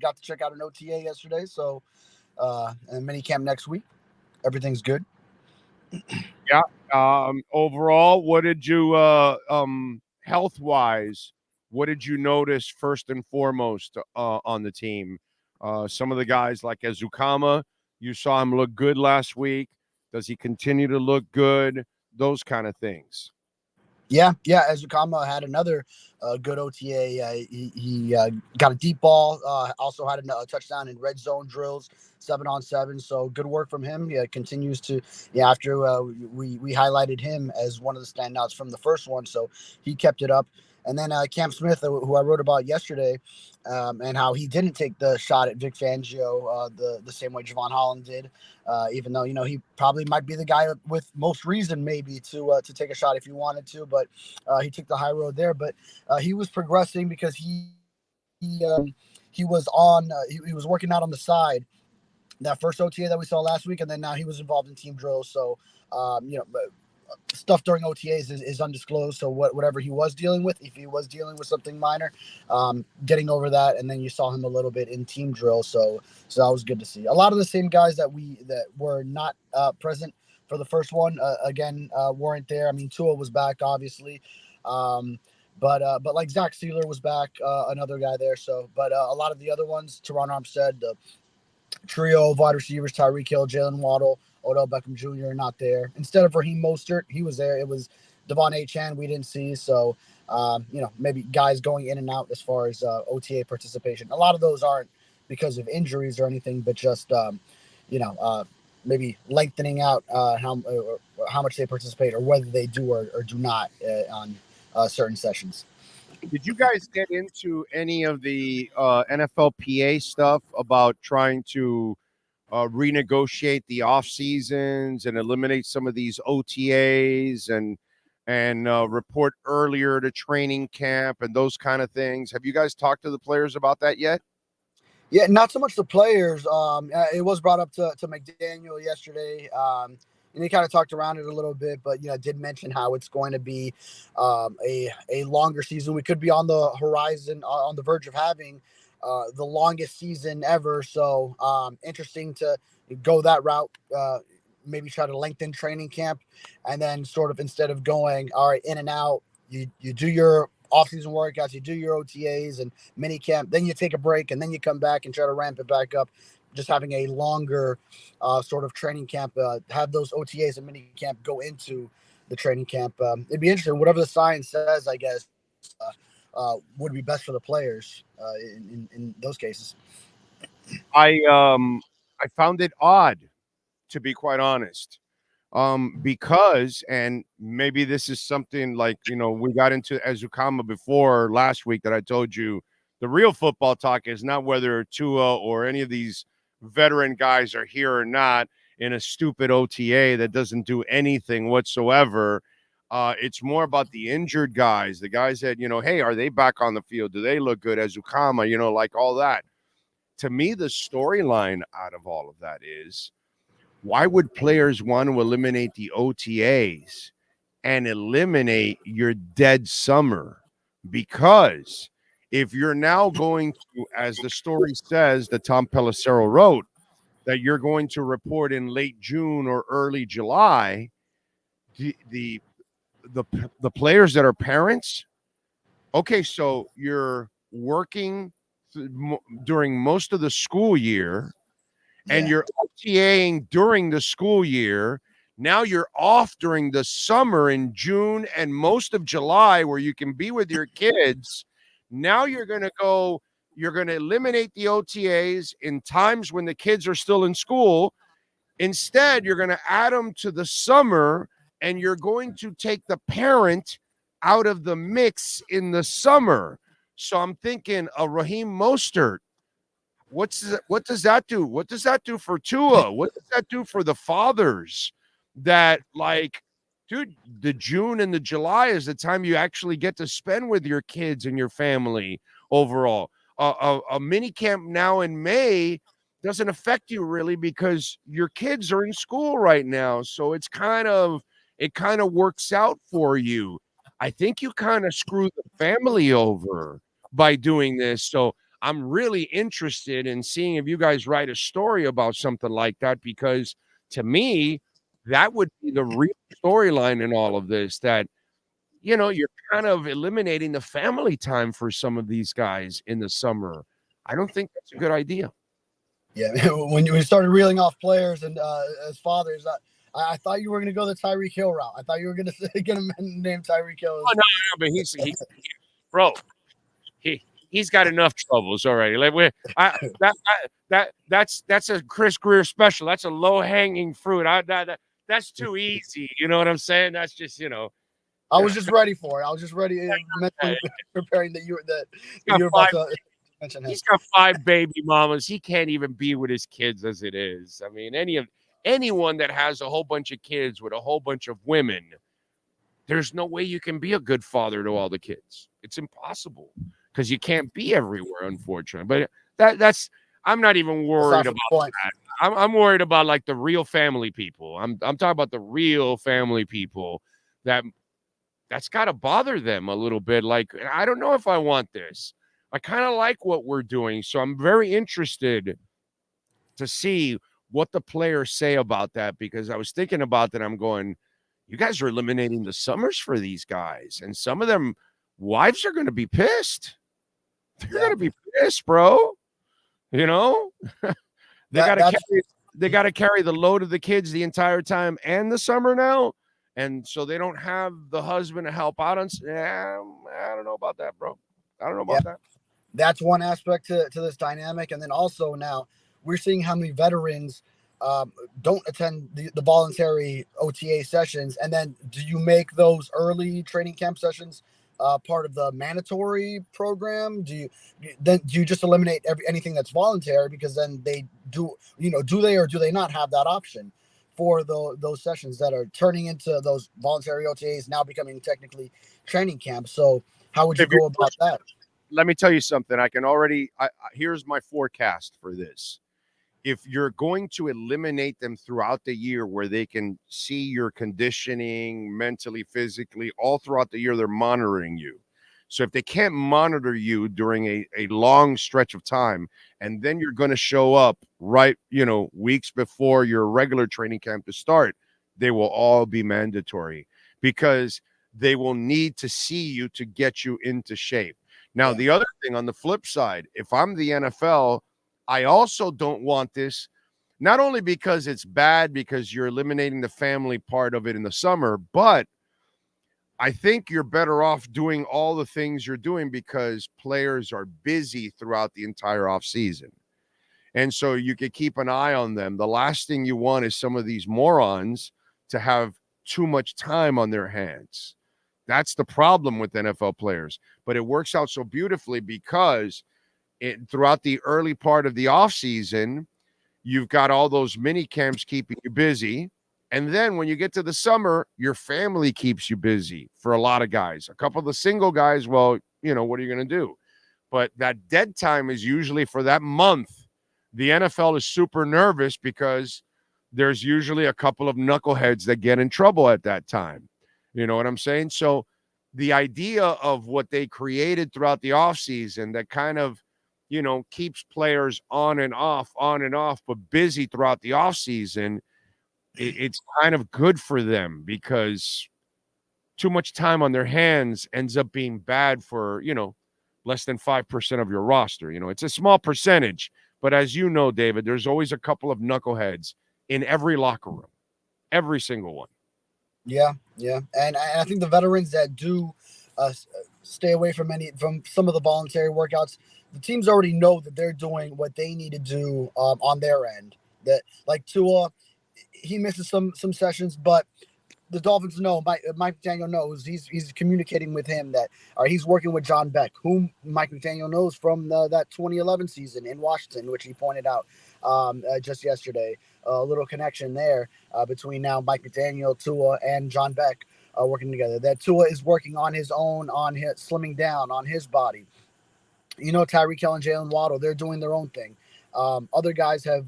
got to check out an OTA yesterday, so and mini camp next week. Everything's good. Yeah. Overall, what did you health wise? What did you notice first and foremost on the team? Some of the guys like Azukama, you saw him look good last week. Does he continue to look good? Those kind of things. Yeah. Azukama had another good OTA. He got a deep ball. Also had a touchdown in red zone drills, 7-on-7. So good work from him. Yeah, continues to. Yeah, after we highlighted him as one of the standouts from the first one, so he kept it up. And then Cam Smith, who I wrote about yesterday, and how he didn't take the shot at Vic Fangio the same way Javon Holland did, even though he probably might be the guy with most reason maybe to take a shot if he wanted to, but he took the high road there. But he was progressing because he was on he was working out on the side that first OTA that we saw last week, and then now he was involved in team drills. So stuff during OTAs is undisclosed. So whatever he was dealing with, if he was dealing with something minor, getting over that, and then you saw him a little bit in team drill. So that was good to see. A lot of the same guys that were not present for the first one weren't there. I mean, Tua was back obviously, but like Zach Sealer was back, another guy there. So, but a lot of the other ones, Teron Armstead, the trio of wide receivers, Tyreek Hill, Jalen Waddle, Odell Beckham Jr. not there. Instead of Raheem Mostert, he was there. It was Devon Achane we didn't see. So, maybe guys going in and out as far as OTA participation. A lot of those aren't because of injuries or anything, but just, maybe lengthening out how much they participate or whether they do or do not on certain sessions. Did you guys get into any of the NFL PA stuff about trying to renegotiate the off seasons and eliminate some of these OTAs and report earlier to training camp and those kind of things? Have you guys talked to the players about that yet? Yeah, not so much the players. It was brought up to McDaniel yesterday. And he kind of talked around it a little bit, but did mention how it's going to be a longer season. We could be on the horizon, on the verge of having the longest season ever. So interesting to go that route. Maybe try to lengthen training camp, and then sort of instead of going all right in and out, you do your off-season workouts, you do your OTAs and mini camp, then you take a break, and then you come back and try to ramp it back up. Just having a longer sort of training camp, have those OTAs and mini camp go into the training camp. It'd be interesting. Whatever the science says, I guess, would be best for the players in those cases. I found it odd, to be quite honest, because, and maybe this is something like we got into Azukama before last week that I told you the real football talk is not whether Tua or any of these veteran guys are here or not in a stupid OTA that doesn't do anything whatsoever. It's more about the injured guys, the guys that, hey, are they back on the field? Do they look good? Azukama, like all that. To me, the storyline out of all of that is, why would players want to eliminate the OTAs and eliminate your dead summer? Because if you're now going to, as the story says that Tom Pelissero wrote, that you're going to report in late June or early July, the players that are parents, okay, so you're working during most of the school year, and you're OTAing during the school year. Now you're off during the summer in June and most of July where you can be with your kids. Now you're going to eliminate the OTAs in times when the kids are still in school. Instead, you're going to add them to the summer, and you're going to take the parent out of the mix in the summer. So I'm thinking a Raheem Mostert. What does that do? What does that do for Tua? What does that do for the fathers that, like, dude, the June and the July is the time you actually get to spend with your kids and your family overall. A mini camp now in May doesn't affect you really because your kids are in school right now. So it kind of works out for you. I think you kind of screw the family over by doing this. So I'm really interested in seeing if you guys write a story about something like that, because to me, that would be the real storyline in all of this, that, you're kind of eliminating the family time for some of these guys in the summer. I don't think that's a good idea. Yeah, when you started reeling off players and as fathers, I thought you were going to go the Tyreek Hill route. I thought you were going to get him named Tyreek Hill. Oh, no, but bro, he's got enough troubles already. Like that's a Chris Greer special. That's a low hanging fruit. That's too easy. You know what I'm saying? That's just I was just ready for it. I was just ready, mentally preparing that you were about to mention him. He's got 5 baby mamas. He can't even be with his kids as it is. I mean, anyone that has a whole bunch of kids with a whole bunch of women, there's no way you can be a good father to all the kids. It's impossible, because you can't be everywhere, unfortunately. But that's I'm not even worried about that. I'm worried about like the real family people. I'm talking about the real family people that's got to bother them a little bit. Like, I don't know if I want this. I kind of like what we're doing, so I'm very interested to see what the players say about that, because I was thinking about that. I'm going, you guys are eliminating the summers for these guys, and some of them wives are going to be pissed. They're going to be pissed, bro. They got to carry the load of the kids the entire time and the summer now, and so they don't have the husband to help out on. I don't know about that, bro. I don't know about that. That's one aspect to this dynamic, and then also now we're seeing how many veterans don't attend the voluntary OTA sessions, and then do you make those early training camp sessions part of the mandatory program? Do you just eliminate anything that's voluntary, because then they do they or do they not have that option for those sessions that are turning into those voluntary OTAs now becoming technically training camps? So how would you go about that? Let me tell you something. Here's my forecast for this. If you're going to eliminate them throughout the year, where they can see your conditioning mentally, physically, all throughout the year, they're monitoring you. So if they can't monitor you during a long stretch of time, and then you're going to show up right, weeks before your regular training camp to start, they will all be mandatory, because they will need to see you to get you into shape. Now, the other thing on the flip side, if I'm the NFL, I also don't want this, not only because it's bad because you're eliminating the family part of it in the summer, but I think you're better off doing all the things you're doing because players are busy throughout the entire offseason. And so you could keep an eye on them. The last thing you want is some of these morons to have too much time on their hands. That's the problem with NFL players. But it works out so beautifully because throughout the early part of the offseason, you've got all those mini camps keeping you busy. And then when you get to the summer, your family keeps you busy for a lot of guys. A couple of the single guys, well, what are you going to do? But that dead time is usually for that month. The NFL is super nervous because there's usually a couple of knuckleheads that get in trouble at that time. You know what I'm saying? So the idea of what they created throughout the offseason that kind of, keeps players on and off, but busy throughout the offseason, it's kind of good for them, because too much time on their hands ends up being bad for, less than 5% of your roster. It's a small percentage, but as you know, David, there's always a couple of knuckleheads in every locker room, every single one. Yeah. And I think the veterans that do stay away from some of the voluntary workouts, the teams already know that they're doing what they need to do on their end. That, like Tua, he misses some sessions, but the Dolphins know, Mike McDaniel knows, he's communicating with him that he's working with John Beck, whom Mike McDaniel knows from that 2011 season in Washington, which he pointed out just yesterday. A little connection there between now Mike McDaniel, Tua, and John Beck working together. That Tua is working on his own, on his slimming down, on his body. Tyreek Hill and Jalen Waddle, they're doing their own thing. Other guys have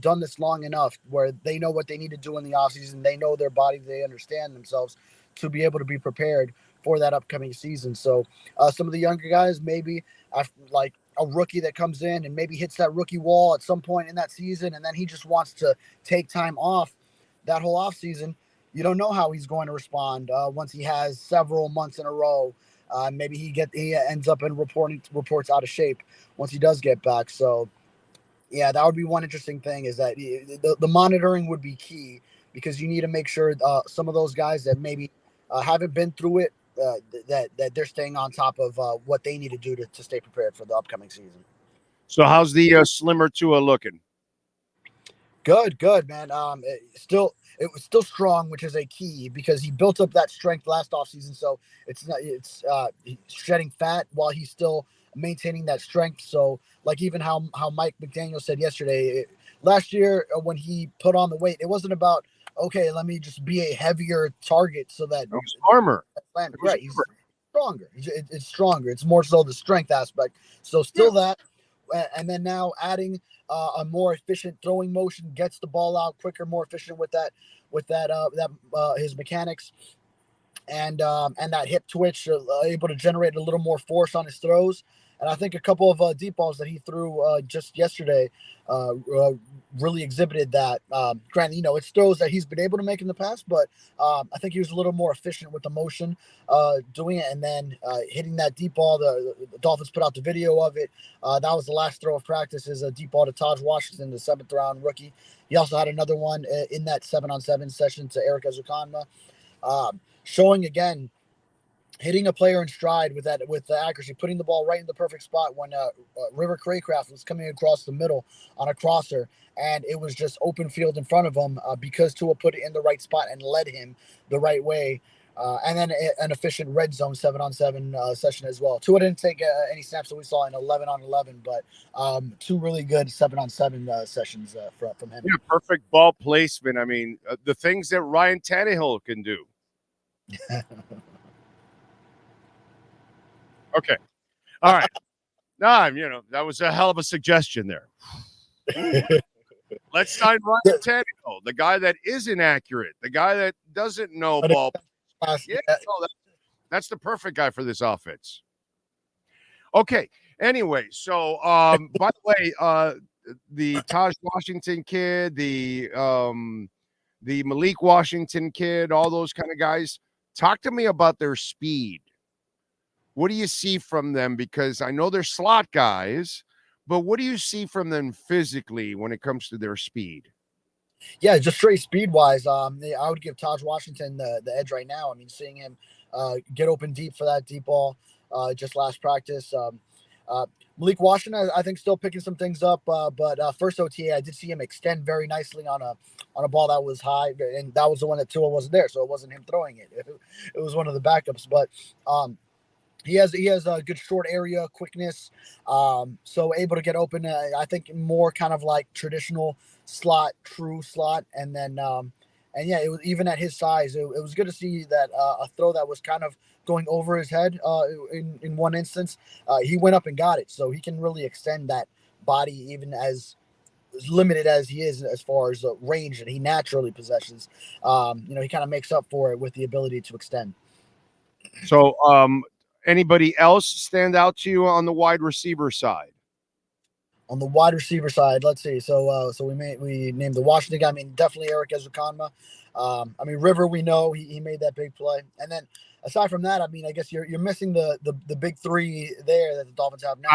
done this long enough where they know what they need to do in the offseason. They know their body. They understand themselves to be able to be prepared for that upcoming season. So some of the younger guys, maybe a rookie that comes in and maybe hits that rookie wall at some point in that season, and then he just wants to take time off that whole offseason. You don't know how he's going to respond once he has several months in a row. Maybe he ends up in reports out of shape once he does get back. So yeah, that would be one interesting thing, is that the monitoring would be key, because you need to make sure some of those guys that maybe haven't been through it, that they're staying on top of what they need to do to stay prepared for the upcoming season. So how's the slimmer Tua looking? Good, man. It was still strong, which is a key, because he built up that strength last offseason. So he's shedding fat while he's still maintaining that strength. So like even how Mike McDaniel said yesterday, last year when he put on the weight, it wasn't about, okay, let me just be a heavier target so that He's armor. Right, he's stronger. It's stronger. It's more so the strength aspect. So still that, and then now adding a more efficient throwing motion, gets the ball out quicker, more efficient with his mechanics, and that hip twitch, able to generate a little more force on his throws. And I think a couple of deep balls that he threw just yesterday really exhibited that. Granted, it's throws that he's been able to make in the past, but I think he was a little more efficient with the motion doing it, and then hitting that deep ball. The Dolphins put out the video of it. That was the last throw of practice, is a deep ball to Taj Washington, the 7th round rookie. He also had another one in that 7-on-7 session to Eric Ezukanma. Showing again, hitting a player in stride with the accuracy, putting the ball right in the perfect spot when River Craycraft was coming across the middle on a crosser, and it was just open field in front of him because Tua put it in the right spot and led him the right way. And then an efficient red zone 7-on-7 session as well. Tua didn't take any snaps that we saw in 11-on-11, but two really good 7-on-7 sessions from him. Yeah, perfect ball placement. I mean, the things that Ryan Tannehill can do. Okay. All right. No, that was a hell of a suggestion there. Let's sign Ryan Tannehill, the guy that is inaccurate, the guy that doesn't know ball. Yeah, that's the perfect guy for this offense. Okay. Anyway, so by the way, the Taj Washington kid, the Malik Washington kid, all those kind of guys, talk to me about their speed. What do you see from them? Because I know they're slot guys, but what do you see from them physically when it comes to their speed? Yeah, just straight speed wise, I would give Taj Washington the edge right now. I mean, seeing him get open deep for that deep ball just last practice. Malik Washington, I think, still picking some things up, but first OTA, I did see him extend very nicely on a ball that was high, and that was the one that Tua wasn't there, so it wasn't him throwing it. It was one of the backups, but he has a good short area quickness, so able to get open. I think more kind of like traditional slot, true slot, and then and yeah, it was even at his size. It was good to see that a throw that was kind of going over his head in one instance, he went up and got it, so he can really extend that body even as limited as he is as far as range that he naturally possesses. He kind of makes up for it with the ability to extend. So, anybody else stand out to you on the wide receiver side? On the wide receiver side, let's see. So we named the Washington guy. I mean, definitely Eric Ezukanma. I mean, River, we know he made that big play. And then aside from that, I mean, I guess you're missing the big three there that the Dolphins have now.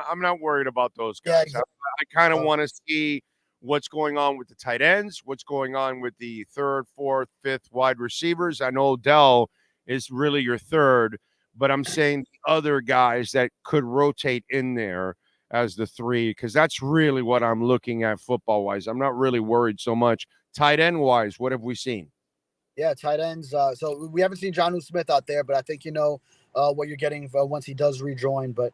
I'm not worried about those guys. Yeah, exactly. I kind of want to see what's going on with the tight ends, what's going on with the 3rd, 4th, 5th wide receivers. I know Odell is really your 3rd, but I'm saying the other guys that could rotate in there as the 3, because that's really what I'm looking at football-wise. I'm not really worried so much. Tight end-wise, what have we seen? Yeah, tight ends. So we haven't seen Jonnu Smith out there, but I think what you're getting once he does rejoin. But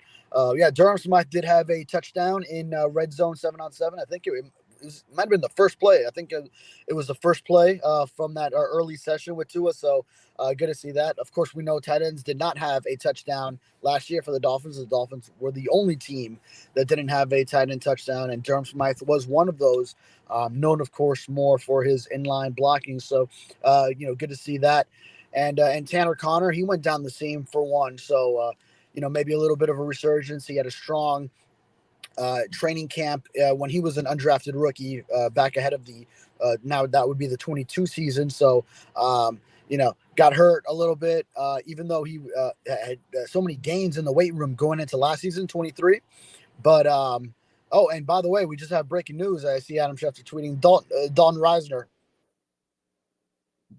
yeah, Durham Smith did have a touchdown in red zone 7-on-7. I think it might have been the first play. I think it was the first play from that early session with Tua. So good to see that. Of course, we know tight ends did not have a touchdown last year for the Dolphins. The Dolphins were the only team that didn't have a tight end touchdown, and Durham Smith was one of those. Known, of course, more for his inline blocking. So good to see that. And Tanner Connor, he went down the seam for one. So maybe a little bit of a resurgence. He had a strong training camp when he was an undrafted rookie back ahead of the now that would be the 22 season. So, got hurt a little bit, even though he had so many gains in the weight room going into last season, 23. But, oh, and by the way, we just have breaking news. I see Adam Schefter tweeting Dalton Risner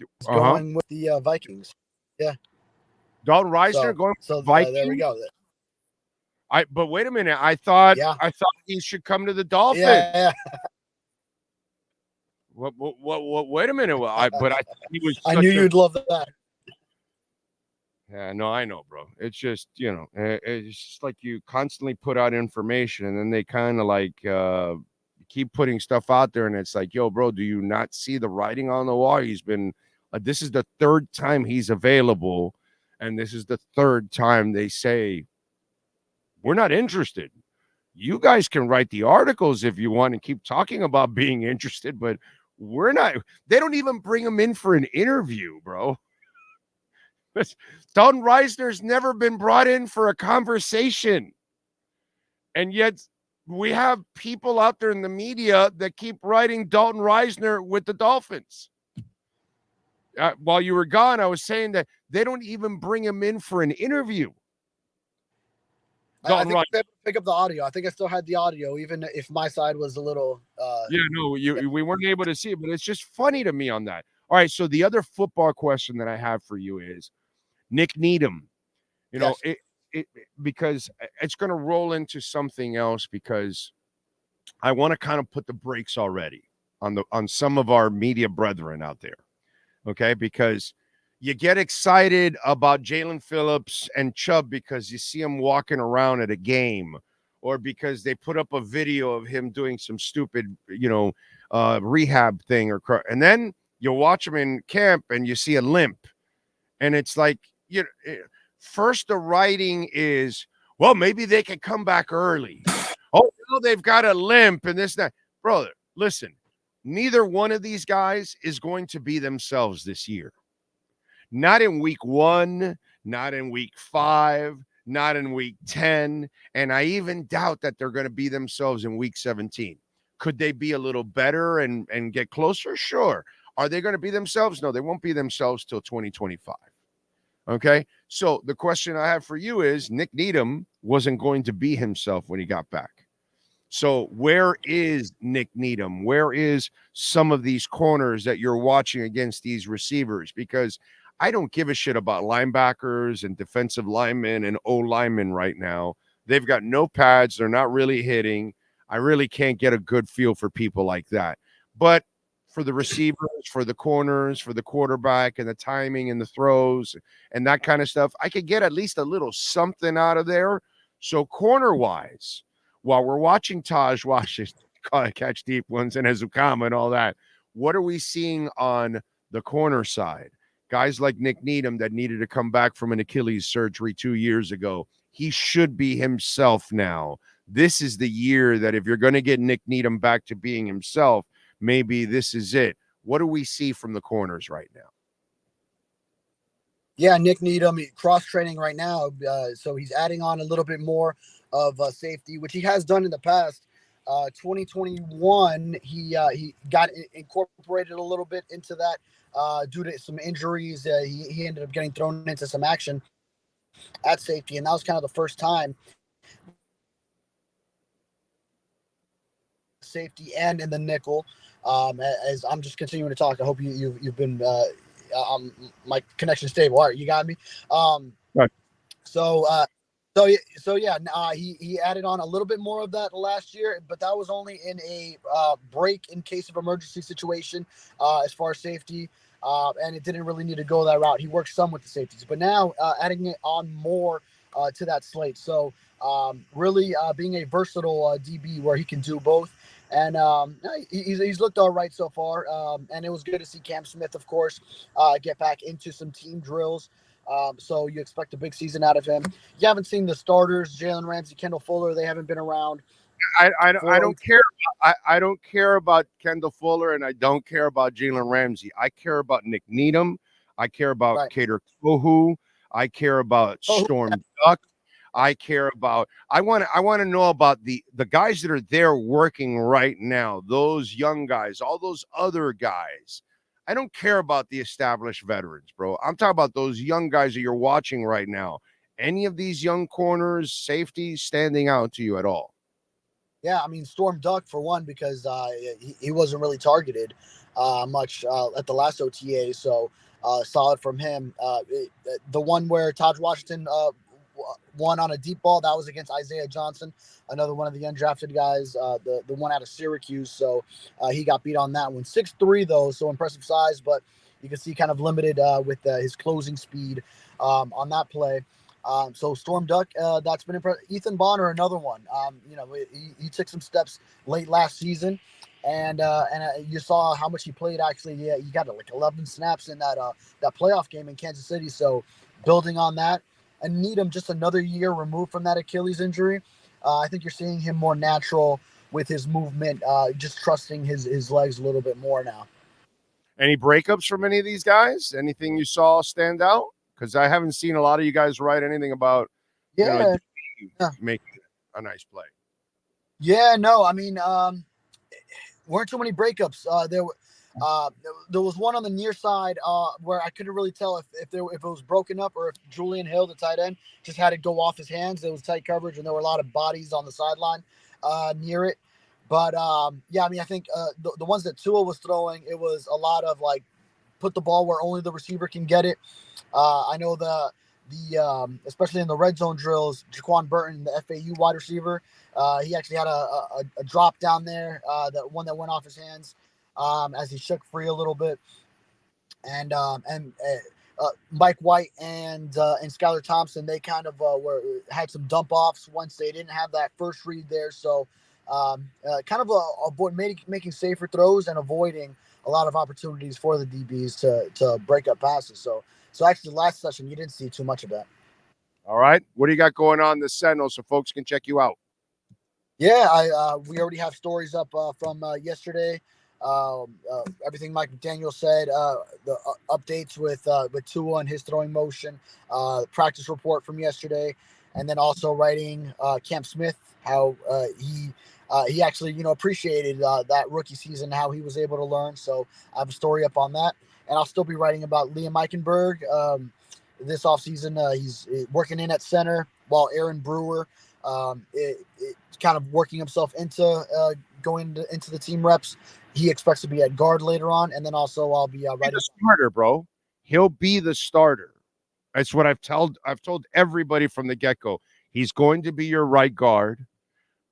is going with the Vikings. Yeah. Dalton Risner going with the Vikings? There we go. But wait a minute. I thought he should come to the Dolphins. Yeah. What? Wait a minute. I he was. I knew you'd love that. Yeah, no, I know, bro. It's just, it's just like you constantly put out information, and then they kind of like keep putting stuff out there, and it's like, yo, bro, do you not see the writing on the wall? He's been. This is the third time he's available, and this is the third time they say, we're not interested. You guys can write the articles if you want and keep talking about being interested, but we're not. They don't even bring him in for an interview, bro. Dalton Risner's never been brought in for a conversation. And yet we have people out there in the media that keep writing Dalton Risner with the Dolphins. While you were gone, I was saying that they don't even bring him in for an interview. I think they pick up the audio. I think I still had the audio, even if my side was a little. We weren't able to see it, but it's just funny to me on that. All right, so the other football question that I have for you is Nick Needham. Because it's going to roll into something else, because I want to kind of put the brakes already on some of our media brethren out there. Okay, because you get excited about Jalen Phillips and Chubb because you see him walking around at a game, or because they put up a video of him doing some stupid, rehab thing, and then you watch him in camp and you see a limp, and it's like, first the writing is, well, maybe they can come back early. Oh, no, they've got a limp and this, that. Brother, listen, neither one of these guys is going to be themselves this year. Not in week 1, not in week 5, not in week 10. And I even doubt that they're going to be themselves in week 17. Could they be a little better and get closer? Sure. Are they going to be themselves? No, they won't be themselves till 2025. Okay. So the question I have for you is, Nick Needham wasn't going to be himself when he got back. So where is Nick Needham? Where is some of these corners that you're watching against these receivers? Because I don't give a shit about linebackers and defensive linemen and O-linemen right now. They've got no pads. They're not really hitting. I really can't get a good feel for people like that. But for the receivers, for the corners, for the quarterback, and the timing and the throws and that kind of stuff, I could get at least a little something out of there. So corner-wise, while we're watching Taj Washington catch deep ones and Azukama and all that, what are we seeing on the corner side? Guys like Nick Needham that needed to come back from an Achilles surgery 2 years ago. He should be himself now. This is the year that if you're going to get Nick Needham back to being himself, maybe this is it. What do we see from the corners right now? Yeah, Nick Needham, cross-training right now. So he's adding on a little bit more of safety, which he has done in the past. 2021, he got incorporated a little bit into that due to some injuries. He ended up getting thrown into some action at safety, and that was kind of the first time safety and in the nickel. As I'm just continuing to talk, I hope you've been my connection stable. All right, you got me. Right. So he added on a little bit more of that last year, but that was only in a break in case of emergency situation as far as safety, and it didn't really need to go that route. He worked some with the safeties, but now adding it on more to that slate. So really being a versatile DB where he can do both. And he's looked all right so far. And it was good to see Cam Smith, of course, get back into some team drills. So you expect a big season out of him. You haven't seen the starters, Jalen Ramsey, Kendall Fuller. They haven't been around. I don't care. I don't care about Kendall Fuller, and I don't care about Jalen Ramsey. I care about Nick Needham. I care about Kader Kohu. I care about Storm Duck. I care about. I want to know about the guys that are there working right now. Those young guys, all those other guys. I don't care about the established veterans, bro. I'm talking about those young guys that you're watching right now. Any of these young corners, safeties standing out to you at all? Yeah, I mean Storm Duck for one because he wasn't really targeted much at the last OTA, so solid from him. The one where Taj Washington won on a deep ball, that was against Isaiah Johnson, another one of the undrafted guys, the one out of Syracuse. So he got beat on that one. 6'3" though, so impressive size, but you can see kind of limited with his closing speed on that play. So Storm Duck, that's been impressive. Ethan Bonner, another one. He took some steps late last season, and you saw how much he played. Actually, yeah, he got like 11 snaps in that playoff game in Kansas City. So building on that, and Needham just another year removed from that Achilles injury. I think you're seeing him more natural with his movement, just trusting his legs a little bit more now. Any breakups from any of these guys? Anything you saw stand out? Because I haven't seen a lot of you guys write anything about, Yeah, making a nice play. yeah, no, I mean, weren't too many breakups. There was one on the near side where I couldn't really tell if it was broken up or if Julian Hill, the tight end, just had it go off his hands. It was tight coverage, and there were a lot of bodies on the sideline near it. But yeah, I mean, I think the ones that Tua was throwing, it was a lot of like put the ball where only the receiver can get it. I know the especially in the red zone drills, Jaquan Burton, the FAU wide receiver, he actually had a drop down there, that one that went off his hands as he shook free a little bit, and Mike White and Skylar Thompson, they kind of had some dump offs once they didn't have that first read there, so kind of making safer throws and avoiding a lot of opportunities for the DBs to break up passes. So actually, last session you didn't see too much of that. All right, what do you got going on this Sentinel so folks can check you out? Yeah, we already have stories up from yesterday. Everything Mike McDaniel said, the updates with Tua and his throwing motion, practice report from yesterday, and then also writing Camp Smith, how he actually appreciated that rookie season, how he was able to learn. So I have a story up on that, and I'll still be writing about Liam Eichenberg this offseason. He's working in at center while Aaron Brewer kind of working himself into going into the team reps. He expects to be at guard later on, and then also I'll be writing the starter, bro. He'll be the starter. That's what I've told everybody from the get-go. He's going to be your right guard.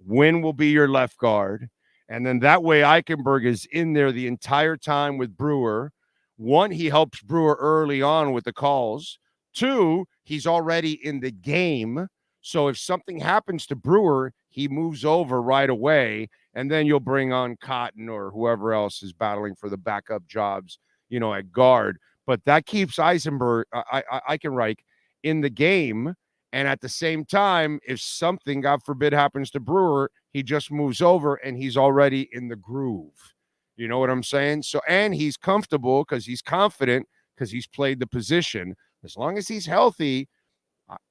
Wynn will be your left guard. And then that way Eichenberg is in there the entire time with Brewer. One, he helps Brewer early on with the calls. Two, he's already in the game. So if something happens to Brewer, he moves over right away. And then you'll bring on Cotton or whoever else is battling for the backup jobs, at guard. But that keeps Eichenreich in the game. And at the same time, if something, God forbid, happens to Brewer, he just moves over and he's already in the groove. You know what I'm saying? So, and he's comfortable because he's confident because he's played the position. As long as he's healthy,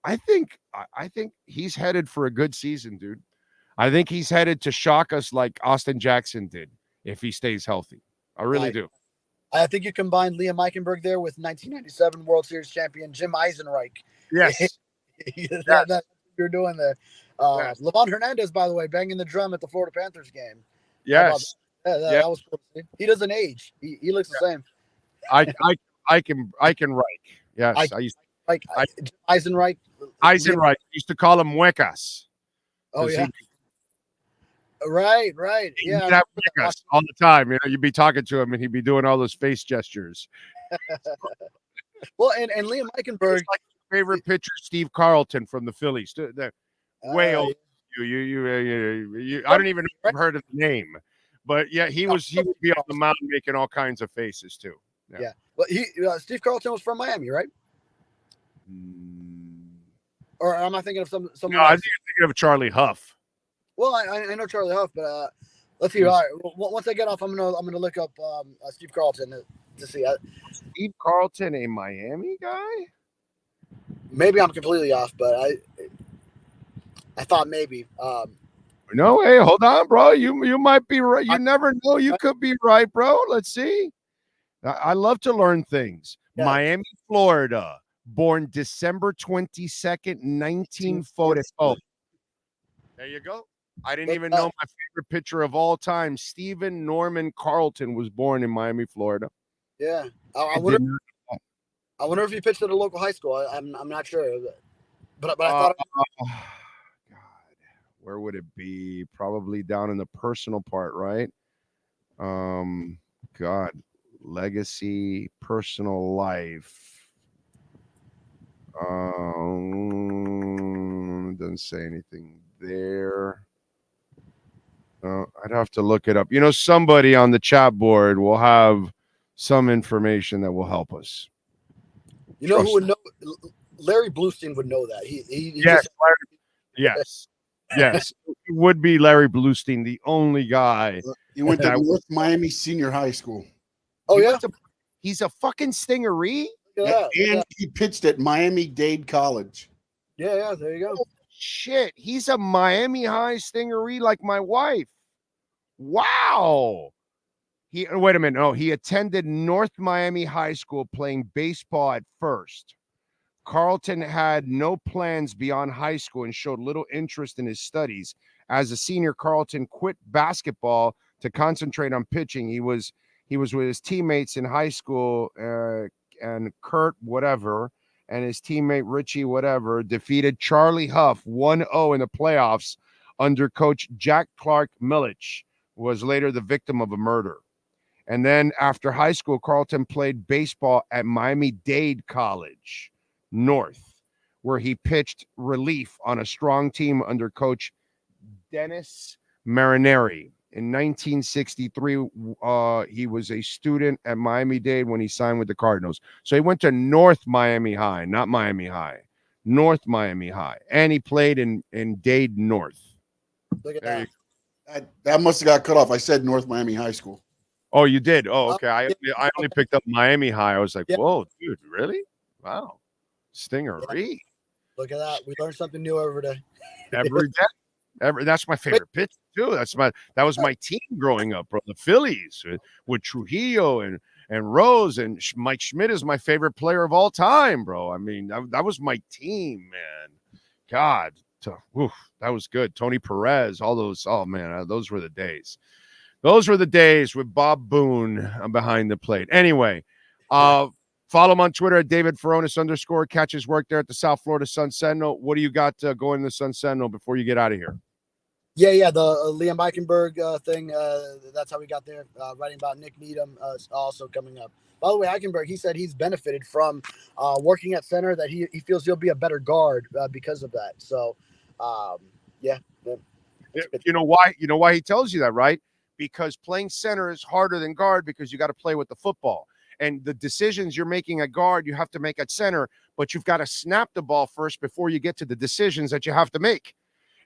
I think he's headed for a good season, dude. I think he's headed to shock us like Austin Jackson did if he stays healthy. I really do. I think you combine Liam Eichenberg there with 1997 World Series champion Jim Eisenreich. Yes. That's what you're doing there. Yes. Levon Hernandez, by the way, banging the drum at the Florida Panthers game. Yes. That was cool. He doesn't age. He looks the same. I can write. Yes. Eisenreich. Eisenreich. Used to call him Muecas. Oh, yeah. Right. Yeah. He'd have Muecas all the time. You'd be talking to him and he'd be doing all those face gestures. Well, and Liam Eichenberg. Like favorite pitcher, Steve Carlton from the Phillies. Way old. You I don't even know if I've heard of the name. But yeah, he would be on the mound making all kinds of faces too. Yeah. Well, Steve Carlton was from Miami, right? Or am I thinking of someone else? I think you're thinking of Charlie Huff. Well, I know Charlie Huff, but let's see. All right, once I get off, I'm gonna look up Steve Carlton to see. Steve Carlton, a Miami guy? Maybe I'm completely off, but I thought maybe. No, hey, hold on, bro. You might be right. You never know. You I- could be right, bro. Let's see. I love to learn things. yeah, Miami, Florida, born December 22nd, 1944. There you go. I didn't even know my favorite pitcher of all time, Stephen Norman Carlton, was born in Miami, Florida. yeah. I did not know. I wonder if he pitched at a local high school. I'm not sure, but I Uh, thought. God, where would it be? Probably down in the personal part, right? God, legacy, personal life. Doesn't say anything there. I'd have to look it up. You know, somebody on the chat board will have some information that will help us. You know who Trust would know? Larry Bluestein would know that. He Yes, just yes, yes. It would be Larry Bluestein, the only guy He went to that North Miami Senior High School. Oh he yeah, went to, he's a fucking stingeree. look at that. And he pitched at Miami-Dade College. Yeah. There you go. Oh, shit, he's a Miami High stingeree like my wife. Wow. Wait a minute. No, he attended North Miami High School playing baseball at first. Carlton had no plans beyond high school and showed little interest in his studies. As a senior, Carlton quit basketball to concentrate on pitching. He was with his teammates in high school, and Kurt whatever and his teammate Richie whatever defeated Charlie Huff 1-0 in the playoffs under coach Jack Clark Milich, who was later the victim of a murder. And then after high school, Carlton played baseball at Miami-Dade College North, where he pitched relief on a strong team under coach Dennis Marineri. In 1963, he was a student at Miami-Dade when he signed with the Cardinals. So he went to North Miami High, not Miami High, North Miami High. And he played in Dade North. Look at There that. That must have got cut off. I said North Miami High School. Oh, you did? Oh, okay. Yeah. I only picked up Miami High. I was like, Yeah. whoa, dude, really? Wow. Stingeree. Look at that. We learn something new every day. Every day. That's my favorite pitch, too. That was my team growing up, bro. The Phillies with Trujillo and Rose, and Mike Schmidt is my favorite player of all time, bro. I mean, that was my team, man. God, that was good. Tony Perez, all those. Oh, man, those were the days. Those were the days with Bob Boone behind the plate. Anyway, follow him on Twitter at David Furones _ Catch his work there at the South Florida Sun Sentinel. What do you got going in the Sun Sentinel before you get out of here? Yeah. The Liam Eichenberg thing. That's how we got there. Writing about Nick Needham is also coming up. By the way, Eichenberg, he said he's benefited from working at center, that he feels he'll be a better guard because of that. So, yeah. You know why? You know why he tells you that, right? Because playing center is harder than guard because you got to play with the football. And the decisions you're making at guard, you have to make at center, but you've got to snap the ball first before you get to the decisions that you have to make.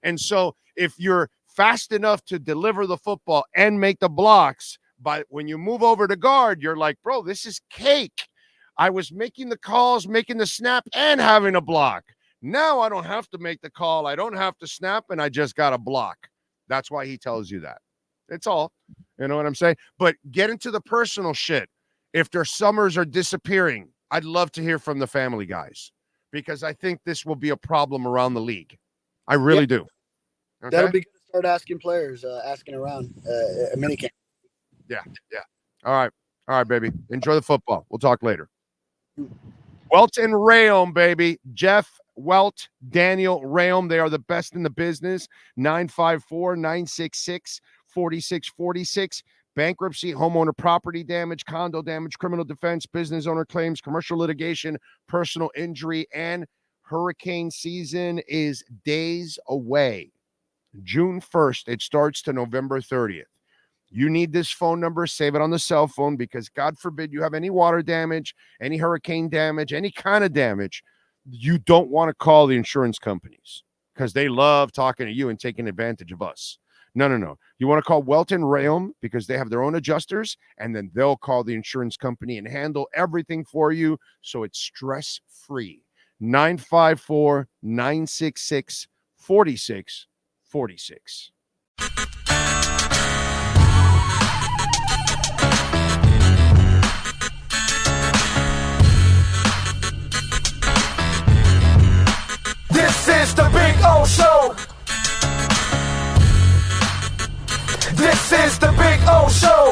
And so if you're fast enough to deliver the football and make the blocks, but when you move over to guard, you're like, bro, this is cake. I was making the calls, making the snap, and having a block. Now I don't have to make the call. I don't have to snap, and I just got a block. That's why he tells you that. It's all. You know what I'm saying? But get into the personal shit. If their summers are disappearing, I'd love to hear from the family guys, because I think this will be a problem around the league. I really do. Okay? That'll be good to start asking players, asking around a minicamp. Yeah. All right, baby. Enjoy the football. We'll talk later. Welt Rheaume, baby. Jeff, Welt, Daniel Rheaume. They are the best in the business. 954-966-4646. Bankruptcy, homeowner property damage, condo damage, criminal defense, business owner claims, commercial litigation, personal injury, and hurricane season is days away. June 1st. It starts to November 30th. You need this phone number. Save it on the cell phone, because God forbid you have any water damage, any hurricane damage, any kind of damage. You don't want to call the insurance companies, because they love talking to you and taking advantage of us. No. You want to call Welt Rheaume, because they have their own adjusters, and then they'll call the insurance company and handle everything for you, so it's stress-free. 954-966-4646. 4646. This is the Big O Show. This is the Big O Show.